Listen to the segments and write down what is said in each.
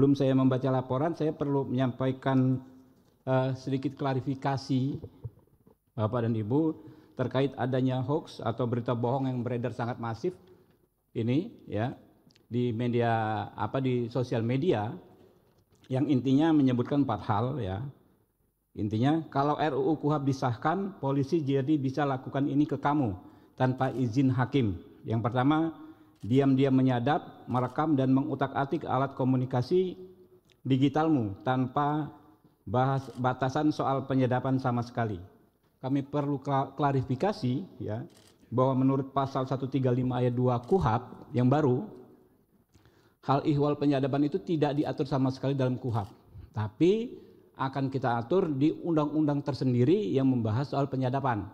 sebelum saya membaca laporan, saya perlu menyampaikan sedikit klarifikasi Bapak dan Ibu terkait adanya hoax atau berita bohong yang beredar sangat masif ini ya di media di sosial media yang intinya menyebutkan 4 hal ya. Intinya kalau RUU KUHP disahkan, polisi jadi bisa lakukan ini ke kamu tanpa izin hakim. Yang pertama, diam-diam menyadap, merekam dan mengutak-atik alat komunikasi digitalmu tanpa batasan soal penyadapan sama sekali. Kami perlu klarifikasi ya bahwa menurut pasal 135 ayat 2 KUHP yang baru, hal ihwal penyadapan itu tidak diatur sama sekali dalam KUHP, tapi akan kita atur di undang-undang tersendiri yang membahas soal penyadapan.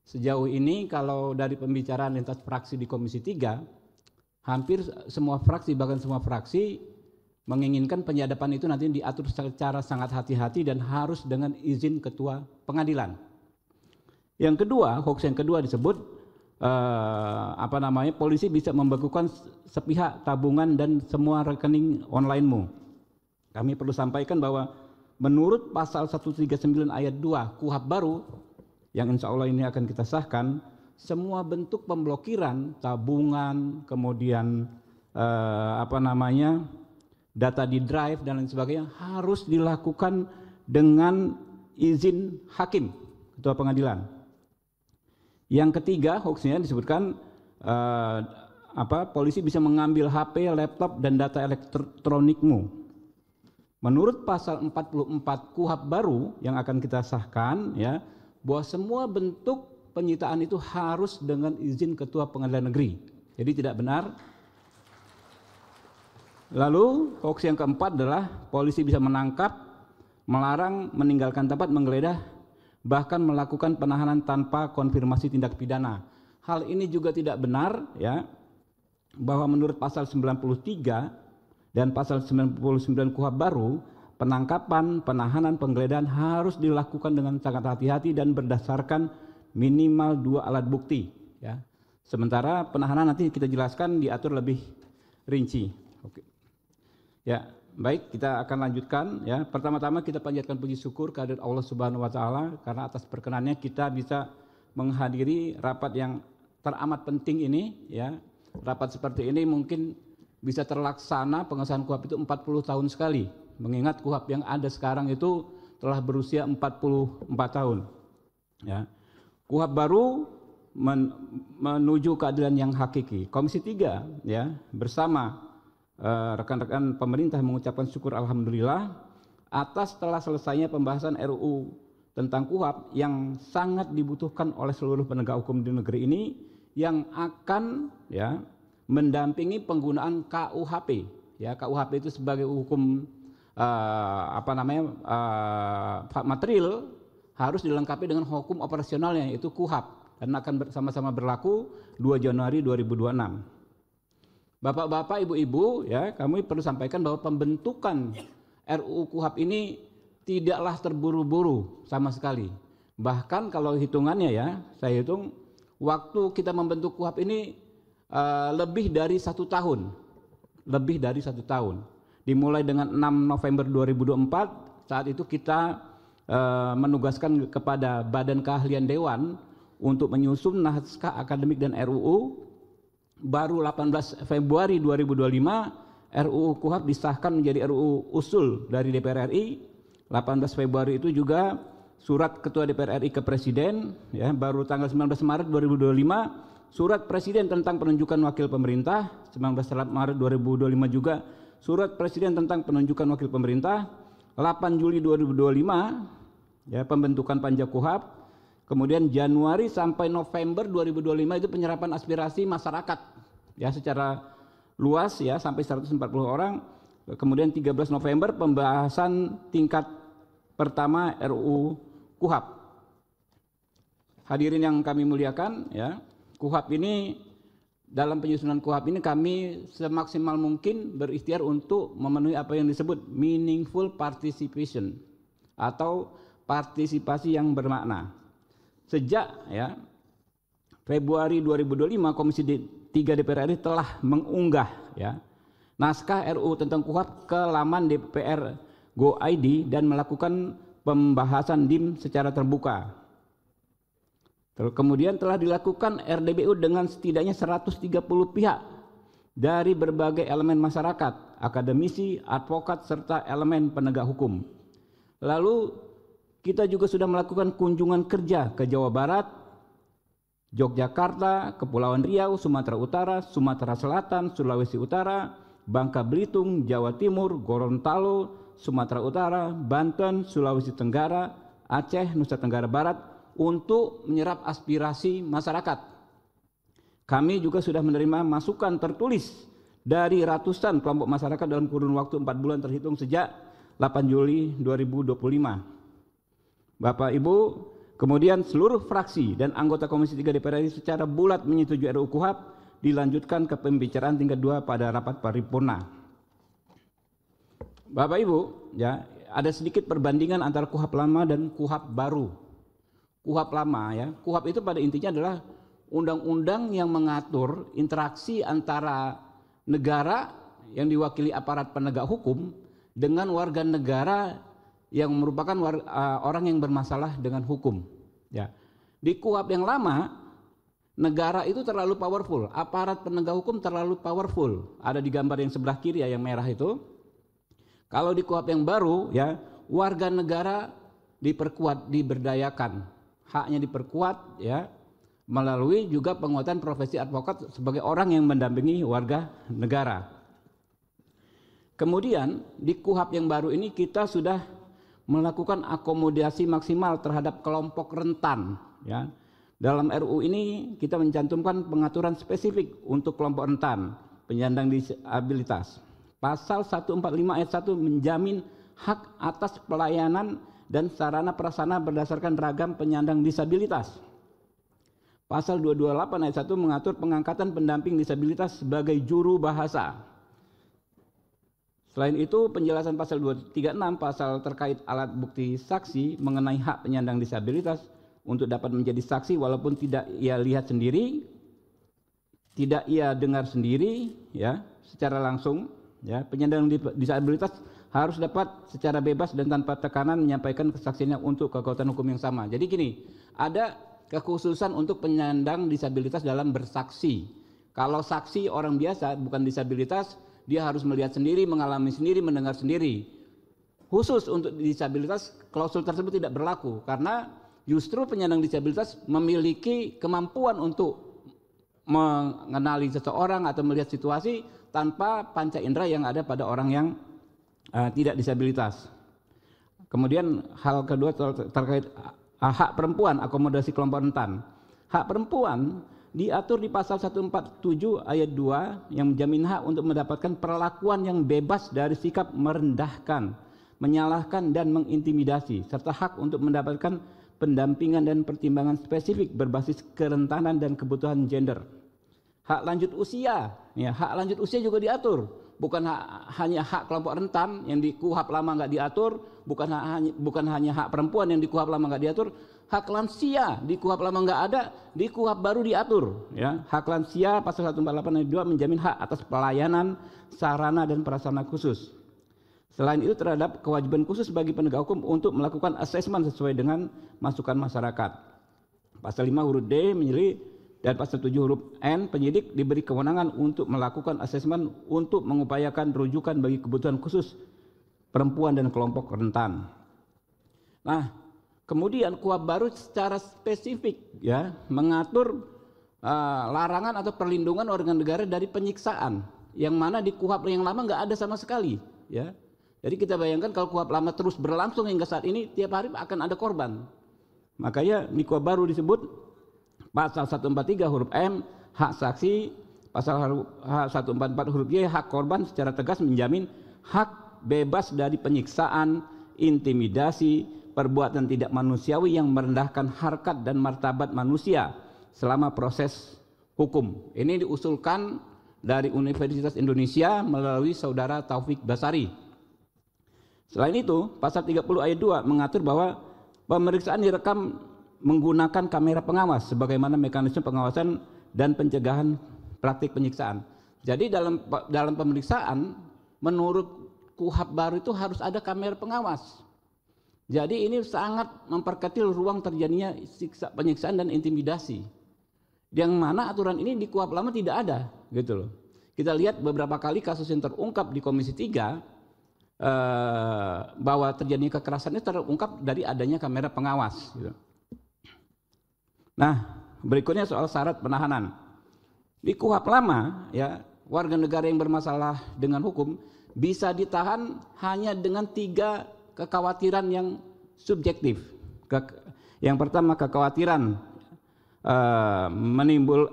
Sejauh ini kalau dari pembicaraan lintas fraksi di Komisi 3, hampir semua fraksi, bahkan semua fraksi menginginkan penyadapan itu nanti diatur secara sangat hati-hati dan harus dengan izin ketua pengadilan. Yang kedua, hoax yang kedua disebut polisi bisa membekukan sepihak tabungan dan semua rekening online-mu. Kami perlu sampaikan bahwa menurut pasal 139 ayat 2 KUHP baru yang insya Allah ini akan kita sahkan, semua bentuk pemblokiran tabungan, kemudian data di drive dan lain sebagainya harus dilakukan dengan izin hakim, ketua pengadilan. Yang ketiga, hoaxnya disebutkan polisi bisa mengambil HP, laptop dan data elektronikmu. Menurut pasal 44 KUHP baru yang akan kita sahkan ya, bahwa semua bentuk penyitaan itu harus dengan izin ketua pengadilan negeri. Jadi tidak benar. Lalu hoax yang keempat adalah polisi bisa menangkap, melarang, meninggalkan tempat, menggeledah, bahkan melakukan penahanan tanpa konfirmasi tindak pidana. Hal ini juga tidak benar ya, bahwa menurut pasal 93 dan pasal 99 KUHP baru, penangkapan, penahanan, penggeledahan harus dilakukan dengan sangat hati-hati dan berdasarkan minimal 2 alat bukti ya. Sementara penahanan nanti kita jelaskan diatur lebih rinci. Oke. Ya, baik, kita akan lanjutkan ya. Pertama-tama kita panjatkan puji syukur kehadirat Allah Subhanahu wa taala karena atas perkenannya kita bisa menghadiri rapat yang teramat penting ini ya. Rapat seperti ini mungkin bisa terlaksana pengesahan KUHP itu 40 tahun sekali. Mengingat KUHP yang ada sekarang itu telah berusia 44 tahun. Ya. KUHP baru menuju keadilan yang hakiki. Komisi 3 ya bersama rekan-rekan pemerintah mengucapkan syukur alhamdulillah atas telah selesainya pembahasan RUU tentang KUHP yang sangat dibutuhkan oleh seluruh penegak hukum di negeri ini yang akan ya mendampingi penggunaan KUHP ya. KUHP itu sebagai hukum material harus dilengkapi dengan hukum operasionalnya yaitu KUHP dan akan sama-sama berlaku 2 Januari 2026. Bapak-bapak, ibu-ibu ya, kami perlu sampaikan bahwa pembentukan RUU KUHP ini tidaklah terburu-buru sama sekali. Bahkan kalau hitungannya ya, saya hitung waktu kita membentuk KUHP ini lebih dari 1 tahun, dimulai dengan 6 November 2024. Saat itu kita menugaskan kepada Badan Keahlian Dewan untuk menyusun naskah akademik dan RUU. Baru 18 Februari 2025 RUU KUHP disahkan menjadi RUU usul dari DPR RI. 18 Februari itu juga surat Ketua DPR RI ke Presiden ya. Baru tanggal 19 Maret 2025 surat Presiden tentang penunjukan wakil pemerintah. 19 Maret 2025 juga surat Presiden tentang penunjukan wakil pemerintah. 8 Juli 2025 ya pembentukan Panja KUHP. Kemudian Januari sampai November 2025 itu penyerapan aspirasi masyarakat ya secara luas ya sampai 140 orang. Kemudian 13 November pembahasan tingkat pertama RUU KUHP. Hadirin yang kami muliakan ya, KUHP ini dalam penyusunan KUHP ini kami semaksimal mungkin berikhtiar untuk memenuhi apa yang disebut meaningful participation atau partisipasi yang bermakna. Sejak ya Februari 2025 Komisi 3 DPR RI telah mengunggah ya naskah RUU tentang KUHP ke laman DPR Go.id dan melakukan pembahasan DIM secara terbuka. Kemudian telah dilakukan RDBU dengan setidaknya 130 pihak dari berbagai elemen masyarakat, akademisi, advokat, serta elemen penegak hukum. Lalu kita juga sudah melakukan kunjungan kerja ke Jawa Barat, Yogyakarta, Kepulauan Riau, Sumatera Utara, Sumatera Selatan, Sulawesi Utara, Bangka Belitung, Jawa Timur, Gorontalo, Sumatera Utara, Banten, Sulawesi Tenggara, Aceh, Nusa Tenggara Barat untuk menyerap aspirasi masyarakat. Kami juga sudah menerima masukan tertulis dari ratusan kelompok masyarakat dalam kurun waktu 4 bulan terhitung sejak 8 Juli 2025. Bapak Ibu, kemudian seluruh fraksi dan anggota Komisi 3 DPR RI secara bulat menyetujui RUU KUHP dilanjutkan ke pembicaraan tingkat 2 pada rapat paripurna. Bapak Ibu, ya, ada sedikit perbandingan antara KUHP lama dan KUHP baru. KUHP lama, ya, KUHP itu pada intinya adalah undang-undang yang mengatur interaksi antara negara yang diwakili aparat penegak hukum dengan warga negara yang merupakan orang yang bermasalah dengan hukum. Ya. Di KUHP yang lama, negara itu terlalu powerful, aparat penegak hukum terlalu powerful. Ada di gambar yang sebelah kiri ya, yang merah itu. Kalau di KUHP yang baru, ya, warga negara diperkuat, diberdayakan, haknya diperkuat, ya, melalui juga penguatan profesi advokat sebagai orang yang mendampingi warga negara. Kemudian di KUHP yang baru ini kita sudah melakukan akomodasi maksimal terhadap kelompok rentan, ya. Dalam RUU ini kita mencantumkan pengaturan spesifik untuk kelompok rentan, penyandang disabilitas. Pasal 145 ayat 1 menjamin hak atas pelayanan dan sarana prasarana berdasarkan ragam penyandang disabilitas. Pasal 228 ayat 1 mengatur pengangkatan pendamping disabilitas sebagai juru bahasa. Selain itu, penjelasan pasal 236 pasal terkait alat bukti saksi mengenai hak penyandang disabilitas untuk dapat menjadi saksi walaupun tidak ia lihat sendiri, tidak ia dengar sendiri, ya, secara langsung. Ya, penyandang disabilitas harus dapat secara bebas dan tanpa tekanan menyampaikan kesaksiannya untuk kekuatan hukum yang sama. Jadi gini, ada kekhususan untuk penyandang disabilitas dalam bersaksi. Kalau saksi orang biasa bukan disabilitas, dia harus melihat sendiri, mengalami sendiri, mendengar sendiri. Khusus untuk disabilitas, klausul tersebut tidak berlaku karena justru penyandang disabilitas memiliki kemampuan untuk mengenali seseorang atau melihat situasi tanpa panca indera yang ada pada orang yang tidak disabilitas. Kemudian hal kedua terkait hak perempuan, akomodasi kelompok rentan. Hak perempuan diatur di pasal 147 ayat 2 yang menjamin hak untuk mendapatkan perlakuan yang bebas dari sikap merendahkan, menyalahkan dan mengintimidasi, serta hak untuk mendapatkan pendampingan dan pertimbangan spesifik berbasis kerentanan dan kebutuhan gender. Hak lanjut usia, ya, hak lanjut usia juga diatur, bukan hanya hak kelompok rentan yang di KUHP lama nggak diatur, bukan hanya hak perempuan yang di KUHP lama nggak diatur, hak lansia di KUHP lama nggak ada, di KUHP baru diatur. Ya, hak lansia pasal 148 ayat 2 menjamin hak atas pelayanan, sarana dan prasarana khusus. Selain itu terhadap kewajiban khusus bagi penegak hukum untuk melakukan asesmen sesuai dengan masukan masyarakat. Pasal 5 huruf D menyebut dan pasal 7 huruf N, penyidik diberi kewenangan untuk melakukan asesmen untuk mengupayakan rujukan bagi kebutuhan khusus perempuan dan kelompok rentan. Nah, kemudian KUHP baru secara spesifik, ya, mengatur larangan atau perlindungan warga negara dari penyiksaan, yang mana di KUHP yang lama nggak ada sama sekali. Ya. Jadi kita bayangkan kalau KUHP lama terus berlangsung hingga saat ini, tiap hari akan ada korban. Makanya di KUHP baru disebut pasal 143 huruf M, hak saksi, pasal 144 huruf Y, hak korban secara tegas menjamin hak bebas dari penyiksaan, intimidasi, perbuatan tidak manusiawi yang merendahkan harkat dan martabat manusia selama proses hukum. Ini diusulkan dari Universitas Indonesia melalui saudara Taufik Basari. Selain itu, pasal 30 ayat 2 mengatur bahwa pemeriksaan direkam menggunakan kamera pengawas sebagaimana mekanisme pengawasan dan pencegahan praktik penyiksaan. Jadi dalam pemeriksaan menurut KUHP baru itu harus ada kamera pengawas. Jadi ini sangat memperkecil ruang terjadinya penyiksaan dan intimidasi. Yang mana aturan ini di KUHP lama tidak ada, gitu loh. Kita lihat beberapa kali kasus yang terungkap di Komisi 3 bahwa terjadinya kekerasan itu terungkap dari adanya kamera pengawas. Gitu. Nah, berikutnya soal syarat penahanan. Di KUHP lama, ya, warga negara yang bermasalah dengan hukum bisa ditahan hanya dengan 3 kekhawatiran yang subjektif. Yang pertama, kekhawatiran menimbul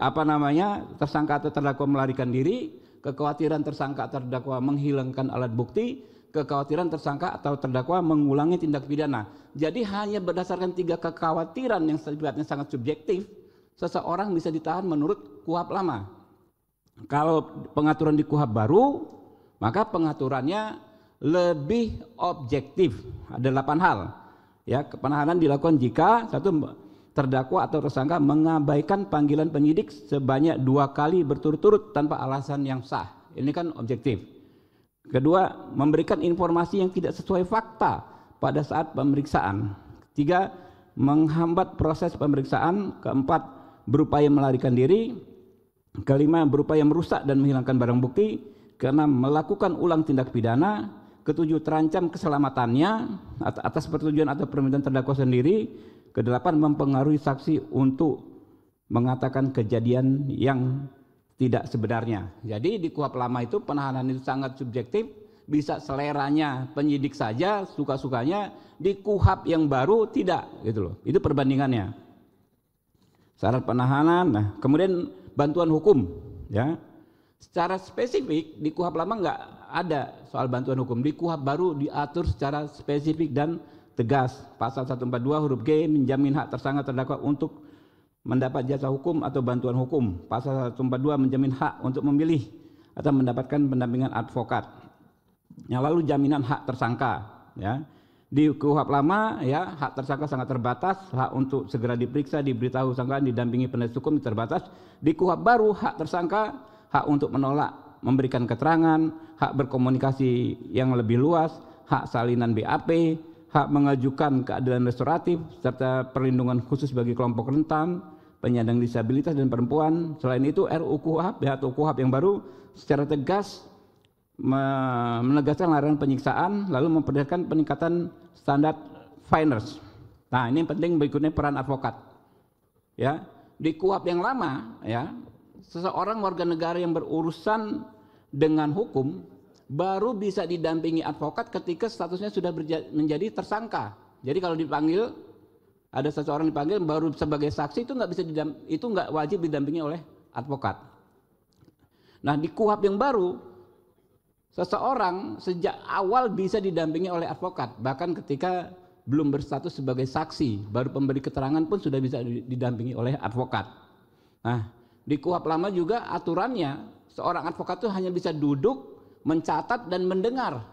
tersangka atau terdakwa melarikan diri, kekhawatiran tersangka atau terdakwa menghilangkan alat bukti, kekhawatiran tersangka atau terdakwa mengulangi tindak pidana. Jadi hanya berdasarkan 3 kekhawatiran yang sifatnya sangat subjektif, seseorang bisa ditahan menurut KUHP lama. Kalau pengaturan di KUHP baru, maka pengaturannya lebih objektif. Ada 8 hal. Ya, penahanan dilakukan jika 1, terdakwa atau tersangka mengabaikan panggilan penyidik sebanyak 2 kali berturut-turut tanpa alasan yang sah. Ini kan objektif. Kedua, memberikan informasi yang tidak sesuai fakta pada saat pemeriksaan. 3, menghambat proses pemeriksaan. 4, berupaya melarikan diri. 5, berupaya merusak dan menghilangkan barang bukti. 6, melakukan ulang tindak pidana. 7, terancam keselamatannya atas persetujuan atau permintaan terdakwa sendiri. 8, mempengaruhi saksi untuk mengatakan kejadian yang tidak sebenarnya. Jadi di KUHP lama itu penahanan itu sangat subjektif, bisa seleranya penyidik saja, suka-sukanya. Di KUHP yang baru tidak, gitu loh. Itu perbandingannya. Syarat penahanan. Nah, kemudian bantuan hukum, ya. Secara spesifik di KUHP lama nggak ada soal bantuan hukum. Di KUHP baru diatur secara spesifik dan tegas. Pasal 142 huruf G menjamin hak tersangka terdakwa untuk mendapat jasa hukum atau bantuan hukum. Pasal 142 menjamin hak untuk memilih atau mendapatkan pendampingan advokat. Yang lalu jaminan hak tersangka, ya. Di KUHP lama, ya, hak tersangka sangat terbatas, hak untuk segera diperiksa, diberitahu sangkaan, didampingi penasihat hukum terbatas. Di KUHP baru, hak tersangka, hak untuk menolak memberikan keterangan, hak berkomunikasi yang lebih luas, hak salinan BAP, hak mengajukan keadilan restoratif, serta perlindungan khusus bagi kelompok rentan, penyandang disabilitas dan perempuan. Selain itu, RUU KUHP atau KUHP yang baru secara tegas menegaskan larangan penyiksaan, lalu memperlihatkan peningkatan standar fairness. Nah, ini yang penting. Berikutnya peran advokat. Ya, di KUHP yang lama, ya, seseorang warga negara yang berurusan dengan hukum baru bisa didampingi advokat ketika statusnya sudah menjadi tersangka. Jadi kalau dipanggil, ada seseorang dipanggil baru sebagai saksi, itu nggak wajib didampingi oleh advokat. Nah, di KUHP yang baru seseorang sejak awal bisa didampingi oleh advokat, bahkan ketika belum berstatus sebagai saksi, baru pemberi keterangan pun sudah bisa didampingi oleh advokat. Nah, di KUHP lama juga aturannya seorang advokat itu hanya bisa duduk, mencatat dan mendengar,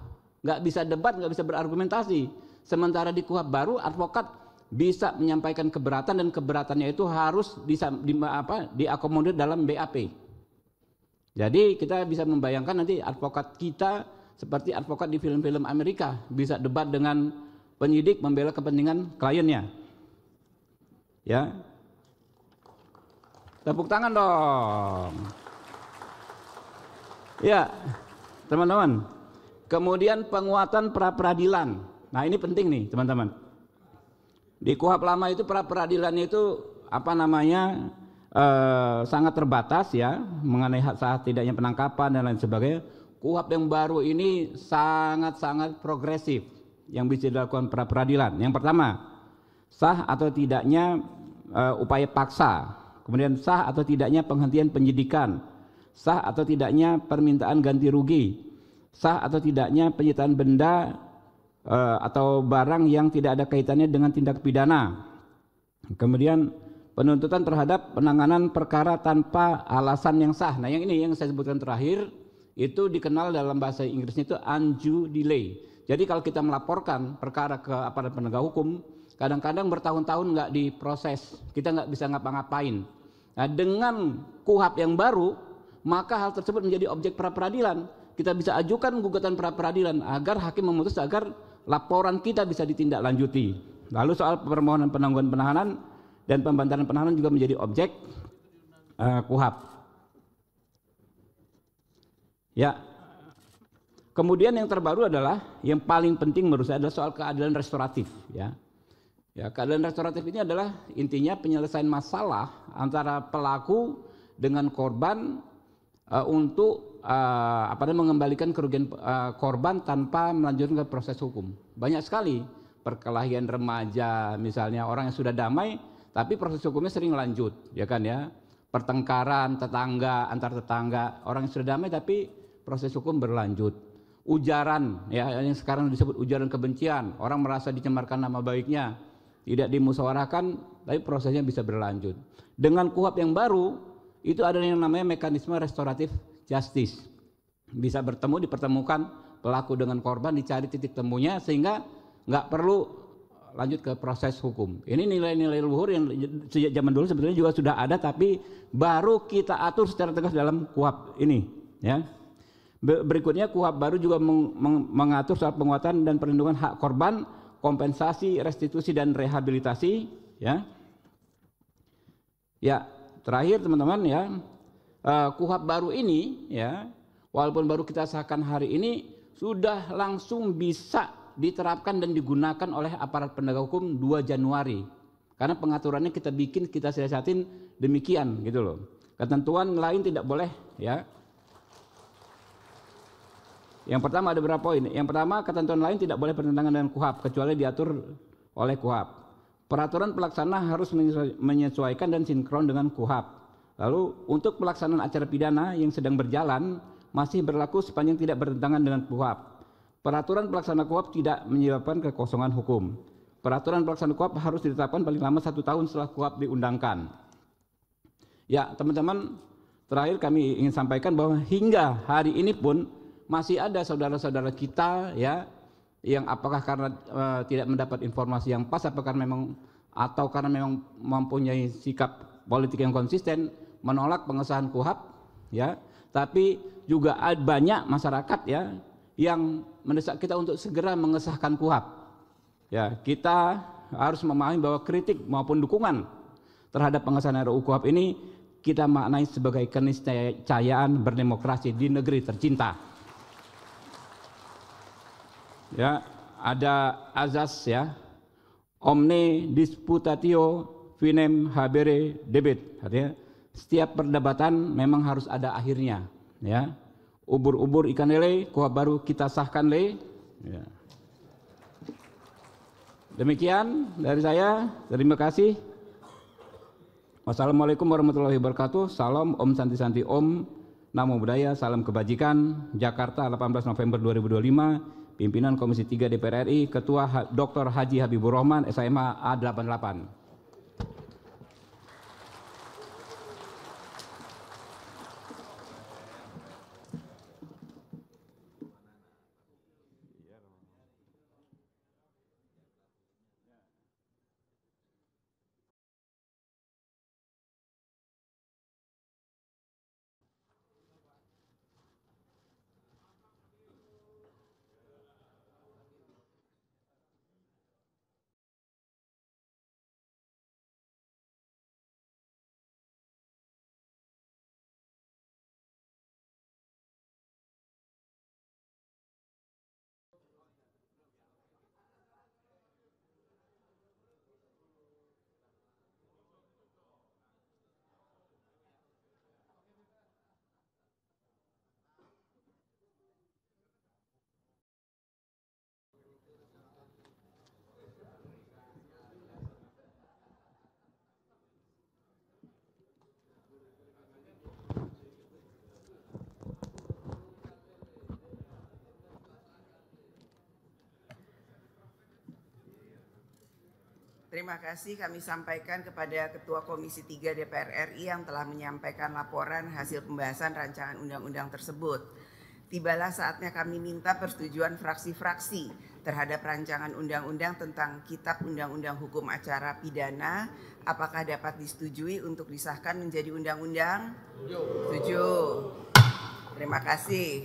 nggak bisa debat, nggak bisa berargumentasi. Sementara di KUHP baru advokat bisa menyampaikan keberatan dan keberatannya itu harus diakomodir dalam BAP. Jadi kita bisa membayangkan nanti advokat kita seperti advokat di film-film Amerika, bisa debat dengan penyidik membela kepentingan kliennya. Ya. Tepuk tangan dong. Ya, teman-teman. Kemudian penguatan pra-peradilan. Nah, ini penting nih, teman-teman. Di KUHP lama itu pra-peradilannya itu sangat terbatas, ya, mengenai hak sah tidaknya penangkapan dan lain sebagainya. KUHP yang baru ini sangat-sangat progresif yang bisa dilakukan pra-peradilan. Yang pertama, sah atau tidaknya upaya paksa. Kemudian sah atau tidaknya penghentian penyidikan, sah atau tidaknya permintaan ganti rugi, sah atau tidaknya penyitaan benda atau barang yang tidak ada kaitannya dengan tindak pidana. Kemudian penuntutan terhadap penanganan perkara tanpa alasan yang sah. Nah, yang ini yang saya sebutkan terakhir itu dikenal dalam bahasa Inggrisnya itu undue delay. Jadi kalau kita melaporkan perkara ke aparat penegak hukum, kadang-kadang bertahun-tahun nggak diproses, kita nggak bisa ngapa-ngapain. Nah, dengan KUHP yang baru, maka hal tersebut menjadi objek pra-peradilan. Kita bisa ajukan gugatan pra-peradilan agar hakim memutus agar laporan kita bisa ditindaklanjuti. Lalu soal permohonan penangguhan penahanan dan pembantaran penahanan juga menjadi objek KUHP. Ya. Kemudian yang terbaru adalah yang paling penting menurut saya adalah soal keadilan restoratif, ya. Ya, keadilan restoratif ini adalah intinya penyelesaian masalah antara pelaku dengan korban untuk mengembalikan kerugian korban tanpa melanjutkan ke proses hukum. Banyak sekali perkelahian remaja, misalnya orang yang sudah damai tapi proses hukumnya sering lanjut, ya kan ya. Pertengkaran tetangga antar tetangga, orang yang sudah damai tapi proses hukum berlanjut. Ujaran, ya, yang sekarang disebut ujaran kebencian, orang merasa dicemarkan nama baiknya, tidak dimusyawarahkan, tapi prosesnya bisa berlanjut. Dengan KUHP yang baru, itu ada yang namanya mekanisme restoratif justice. Bisa bertemu, dipertemukan pelaku dengan korban, dicari titik temunya sehingga nggak perlu lanjut ke proses hukum. Ini nilai-nilai luhur yang sejak zaman dulu sebetulnya juga sudah ada, tapi baru kita atur secara tegas dalam KUHP ini, ya. Berikutnya KUHP baru juga mengatur soal penguatan dan perlindungan hak korban, kompensasi, restitusi dan rehabilitasi, ya. Ya, terakhir teman-teman, ya, KUHP baru ini, ya, walaupun baru kita sahkan hari ini, sudah langsung bisa diterapkan dan digunakan oleh aparat penegak hukum 2 Januari. Karena pengaturannya kita bikin, kita siasatin demikian gitu loh. Ketentuan lain tidak boleh, ya. Yang pertama ada beberapa poin. Yang pertama, ketentuan lain tidak boleh bertentangan dengan KUHP kecuali diatur oleh KUHP. Peraturan pelaksana harus menyesuaikan dan sinkron dengan KUHP. Lalu untuk pelaksanaan acara pidana yang sedang berjalan masih berlaku sepanjang tidak bertentangan dengan KUHP. Peraturan pelaksana KUHP tidak menyebabkan kekosongan hukum. Peraturan pelaksana KUHP harus ditetapkan paling lama 1 tahun setelah KUHP diundangkan. Ya, teman-teman, terakhir kami ingin sampaikan bahwa hingga hari ini pun masih ada saudara-saudara kita, ya, yang apakah karena tidak mendapat informasi yang pas, apakah memang atau karena memang mempunyai sikap politik yang konsisten menolak pengesahan KUHP, ya. Tapi juga banyak masyarakat, ya, yang mendesak kita untuk segera mengesahkan KUHP. Ya, kita harus memahami bahwa kritik maupun dukungan terhadap pengesahan RUU KUHP ini kita maknai sebagai keniscayaan berdemokrasi di negeri tercinta. Ya, ada azas, ya, omne disputatio finem habere debet, artinya setiap perdebatan memang harus ada akhirnya, ya. Ubur-ubur ikan lele, KUHP baru kita sahkan le, ya. Demikian dari saya, terima kasih. Wassalamualaikum warahmatullahi wabarakatuh. Salam, Om Santi Santi Om, Namo Buddhaya, salam kebajikan. Jakarta, 18 November 2025. Pimpinan Komisi 3 DPR RI, Ketua Dr. Haji Habibur Rahman, SMA A88. Terima kasih kami sampaikan kepada Ketua Komisi 3 DPR RI yang telah menyampaikan laporan hasil pembahasan rancangan undang-undang tersebut. tibalah saatnya kami minta persetujuan fraksi-fraksi terhadap rancangan undang-undang tentang Kitab Undang-Undang Hukum Acara Pidana. Apakah dapat disetujui untuk disahkan menjadi undang-undang? Setuju. Terima kasih.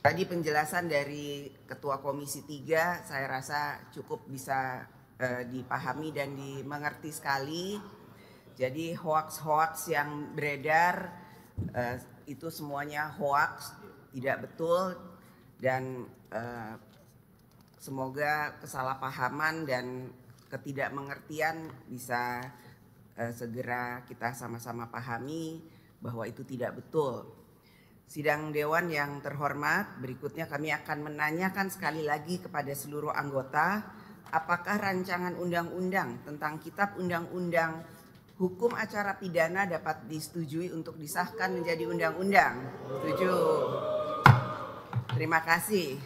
Tadi penjelasan dari Ketua Komisi 3 saya rasa cukup bisa dipahami dan dimengerti sekali. Jadi hoaks-hoaks yang beredar itu semuanya hoaks, tidak betul, dan semoga kesalahpahaman dan ketidakmengertian bisa segera kita sama-sama pahami bahwa itu tidak betul. Sidang Dewan yang terhormat, berikutnya kami akan menanyakan sekali lagi kepada seluruh anggota, apakah rancangan undang-undang tentang Kitab Undang-Undang Hukum Acara Pidana dapat disetujui untuk disahkan menjadi undang-undang? Setuju. Terima kasih.